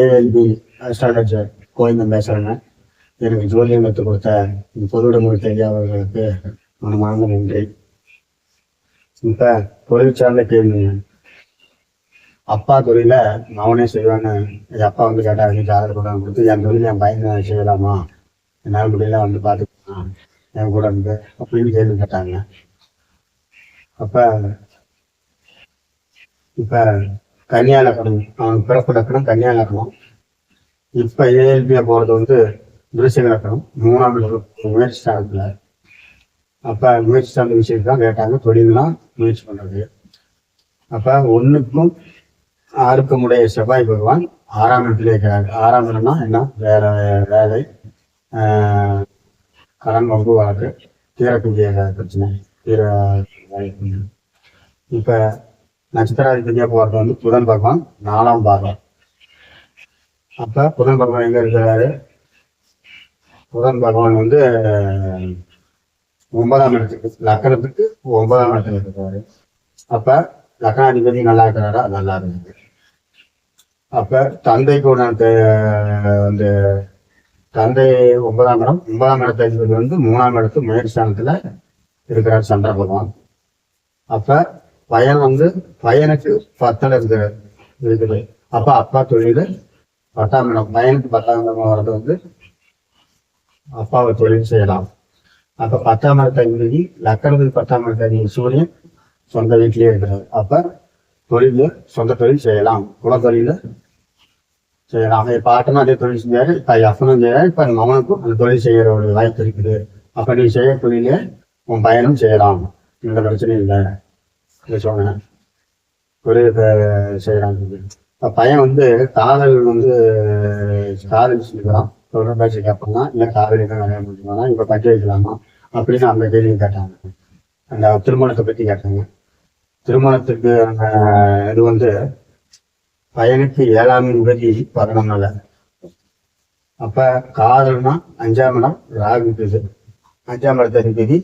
ALP astrologer Govindan பேசுகிறேங்க. எனக்கு ஜோதியம் கற்றுக் கொடுத்த பொதுவிட மொழி தெரியாதவர்களுக்கு மனமார்ந்த நன்றி. இப்போ தொழில் சார்ந்த கேள்விங்க. அப்பா தொழில அவனே செய்வான்னு என் அப்பா வந்து கேட்டாங்க, ஜாதகம் கூட கொடுத்து என் தொழில் என் பையன் செய்யலாமா, என்னால் முடியல வந்து பார்த்துக்கலாம் என் கூட இருந்து அப்படின்னு கேள்வி கேட்டாங்க. அப்போ இப்போ கன்னியா லக்னம், அவன் பிறப்பு லக்கணம் கன்னியா லக்னம். இப்போ ஏஎல்பியை போகிறது வந்து விருச்சிக லக்கணம், 3ஆம் முயற்சி ஸ்தானத்தில். அப்போ முயற்சி சார்ந்த விஷயத்தை தான் கேட்டாங்க, தொழிலாம் முயற்சி பண்ணுறது. அப்போ 1க்கும் 6க்கும் உடைய செவ்வாய் பகவான் 6ஆம் இடத்துல இருக்கிறாரு. 6ஆம் இடம்னா என்ன, வேற வேலை, கடன் வம்பு வழக்கு, தீரக்கூடிய பிரச்சனை, தீர. இப்போ நட்சத்திராதிபதியாக போகிறது வந்து புதன் பகவான் 4ஆம் பாகம். அப்போ புதன் பகவான் எங்கே இருக்கிறாரு, புதன் பகவான் வந்து 9ஆம் இடத்துக்கு, லக்கணத்துக்கு 9ஆம் இடத்துல இருக்கிறாரு. அப்போ லக்கணாதிபதி நல்லா இருக்கிறாரா, நல்லா இருக்குது. அப்போ தந்தைக்கு வந்து தந்தை 9ஆம் இடம், 9ஆம் இடத்த அதிபதி வந்து 3ஆம் இடத்து முயற்சி ஸ்தானத்தில் இருக்கிறார் சந்திர பகவான். அப்போ பையன் வந்து பையனுக்கு 10ல் இருக்குது. அப்போ அப்பா தொழில் 10ஆம் இடம், பையனுக்கு 10ஆம் இடம் வர்றது வந்து அப்பாவை தொழில் செய்யலாம். அப்போ 10ஆம் இடத்த அதிபதி லக்கணத்துக்கு 10ஆம் இடத்த அதிபதி சூரியன் சொந்த வீட்டிலேயே இருக்கிறார். அப்போ தொழில் சொந்த தொழில் செய்யலாம், குலத்தொழில் செய்யலாம். இப்போ ஆட்டனும் அதே தொழில் செஞ்சாரு, இப்போ அப்பனும் செய்யறாரு, இப்போ மகனுக்கும் அந்த தொழில் செய்கிற ஒரு வாய்ப்பு இருக்குது. அப்போ நீ செய்ய தொழிலே உன் பையனும் செய்யலாம், எந்த பிரச்சனையும் இல்லை சொன்னேன். தொழில் செய்யலாம். இப்போ பையன் வந்து காதல் வந்து காதலிச்சுக்கலாம், சொல்ற பேச்சு கேட்பாங்க, இல்லை காதலி தான் கல்யாணம் பண்ணிக்கலாமா, இப்போ கட்டி வைக்கலாமா அப்படின்னு அந்த கேள்வி கேட்டாங்க. அந்த திருமணத்தை பற்றி கேட்டாங்க. திருமணத்துக்கு அந்த இது வந்து பையனுக்கு 7ஆம் அதிபதி 11ல். அப்போ காதல்னா 5ஆம் இடம் ராகு இருக்குது, 5ஆம் இடத்த அதிபதி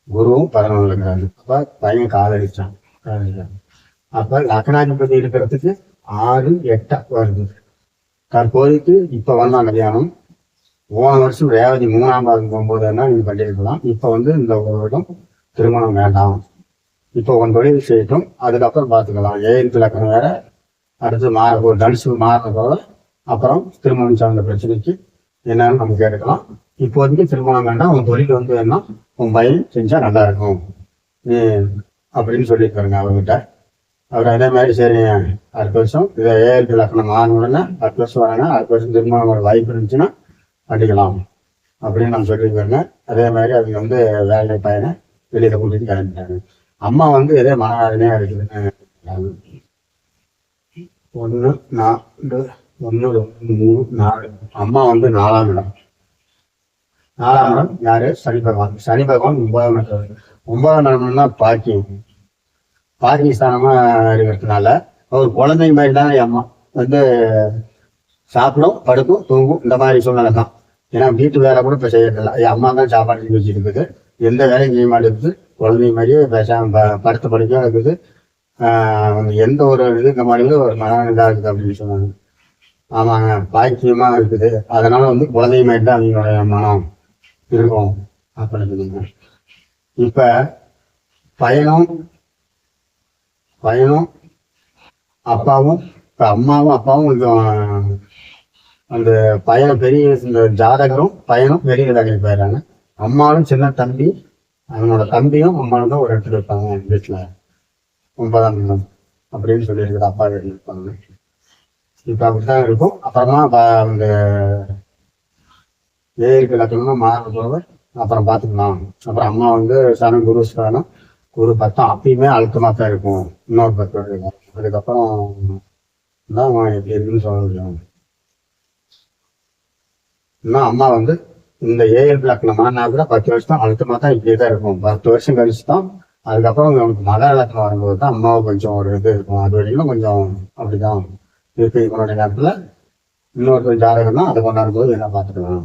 குருவும் 11ல் இருக்கிறாங்க. அப்போ பையன் காதலிச்சான். அப்போ லக்னாதிபதி இருக்கிறதுக்கு 6, 8 வருது. தற்போதைக்கு இப்போ வந்தான் கல்யாணம். போன வருஷம் ரேவதி 3ஆம் பாகம் போகும்போதுன்னா நீங்கள் பண்ணியிருக்கலாம். இப்போ வந்து இந்த வருடம் திருமணம் வேண்டாம், இப்போ உன் தொழில் செய்யட்டும், அதுக்கப்புறம் பார்த்துக்கலாம். ஏஎல்பி லக்கணம் வேற, அடுத்து ஒரு தனுசு மாறினதோட அப்புறம் திருமணம் சார்ந்த பிரச்சனைக்கு என்னன்னு நம்ம கேட்டுக்கலாம். இப்போதைக்கு திருமணம் வேண்டாம், உன் தொழில் வந்து என்ன உன் பையன் செஞ்சா நல்லா இருக்கும் அப்படின்னு சொல்லியிருக்காருங்க அவர்கிட்ட. அவர் அதே மாதிரி சரி அடுத்த வருஷம் இதை ஏஎல்பி லக்கணம் மாறின உடனே அடுத்த வருஷம் வரேன்னா அடுத்த வருஷம் திருமணம் ஒரு வாய்ப்பு இருந்துச்சுன்னா பண்ணிக்கலாம் அப்படின்னு நான் சொல்லியிருக்காருங்க. அதே மாதிரி அவங்க வந்து வேலை பையனை வெளியில கூட்டிட்டு கிளம்பிட்டாங்க. அம்மா வந்து எதே மனவேதனையா இருக்குதுன்னு 1, 4, 1, 2, 3, 4. அம்மா வந்து 4ஆம் இடம். 4ஆம் இடம் யாரு, சனி பகவான். சனி பகவான் 9ஆம் இடம். 9ஆம் இடம்னா பார்க்கிங் ஸ்தானமா இருக்கிறதுனால ஒரு குழந்தை மாதிரி தான் என் அம்மா வந்து சாப்பிடும், படுக்கும், தூங்கும், இந்த மாதிரி சூழ்நிலை தான். ஏன்னா வீட்டு வேலை கூட இப்போ செய்யறதில்ல, என் அம்மா தான் சாப்பாடு செஞ்சு வச்சுருக்குது, எந்த வேலையும் செய்ய மாட்டேங்குது, குழந்தை மாதிரியே பேசாம படுத்த படுக்கையாக இருக்குது. எந்த ஒரு இது இந்த மாதிரி ஒரு மன இதாக இருக்குது அப்படின்னு சொன்னாங்க. ஆமாங்க, பாக்கியமாக இருக்குது, அதனால வந்து குழந்தை மாதிரி தான் அவங்களுடைய மனம் இருக்கும் அப்படின்னு. இப்போ பையனும் அப்பாவும், இப்போ அம்மாவும் அப்பாவும் கொஞ்சம் அந்த பையனை பெரிய இந்த ஜாதகரும் பையனும் பெரிய வேலைக்கு போயிடுறாங்க. அம்மாவும் சின்ன தம்பி, அவனோட தம்பியும் அம்மாவும் தான் ஒரு இடத்துல இருப்பாங்க வீட்டில், 9ஆம் இடம் அப்படின்னு சொல்லியிருக்கிற அப்பா வீட்டில் இருப்பாங்க. இப்போ அப்படித்தான் இருக்கும். அப்புறமா அந்த ஏஎல்பி லக்கணம்னா மாற போக அப்புறம் பார்த்துக்கலாம். அப்புறம் அம்மா வந்து சனம் குரு ஸ்தானம், குரு 10 அப்பயுமே அழுத்தமாக தான் இருக்கும், இன்னொரு 10 இருக்கும். அதுக்கப்புறம் தான் எப்படி இருக்குன்னு சொல்ல முடியும். இன்னும் அம்மா வந்து இந்த ஏஎல்பி லக்கணம் மாறினா கூட 10 வருஷம் அழுத்தமாக தான் இப்படியே தான் இருக்கும். 10 வருஷம் கழிச்சு தான் அதுக்கப்புறம் அவனுக்கு மகர லக்கணம் வரும்போது தான் அம்மாவை கொஞ்சம் ஒரு இது இருக்கும். அது வரைக்கும் கொஞ்சம் அப்படிதான் இருக்கு. இவனுடைய நேரத்தில் இன்னொரு ஜாதகம் தான், அதை கொண்டாடும் போது என்ன பார்த்துக்கலாம்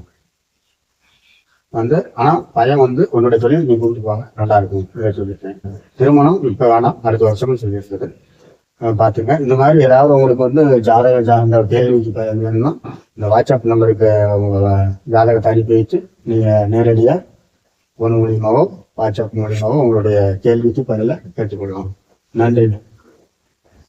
வந்து. ஆனால் பையன் வந்து உன்னுடைய தொழில் நீ கூப்பிட்டு போவாங்க, நல்லா இருக்கும் இதை சொல்லிட்டேன். திருமணம் இப்போ வேணாம், அடுத்த வருஷமும் சொல்லியிருக்குது. பார்த்துங்க. இந்த மாதிரி ஏதாவது உங்களுக்கு வந்து ஜாதக சார்ந்த கேள்விக்கு வேணும்னா இந்த வாட்ஸ்அப் நம்பருக்கு உங்கள் ஜாதகத்தை அனுப்பி வச்சு நீங்கள் நேரடியாக ஃபோன் மூலியமாகவோ வாட்ஸ்அப் மூலியமாகவோ உங்களுடைய கேள்விக்கு பதிலாக கேட்டுக்கொள்ளலாம். நன்றி.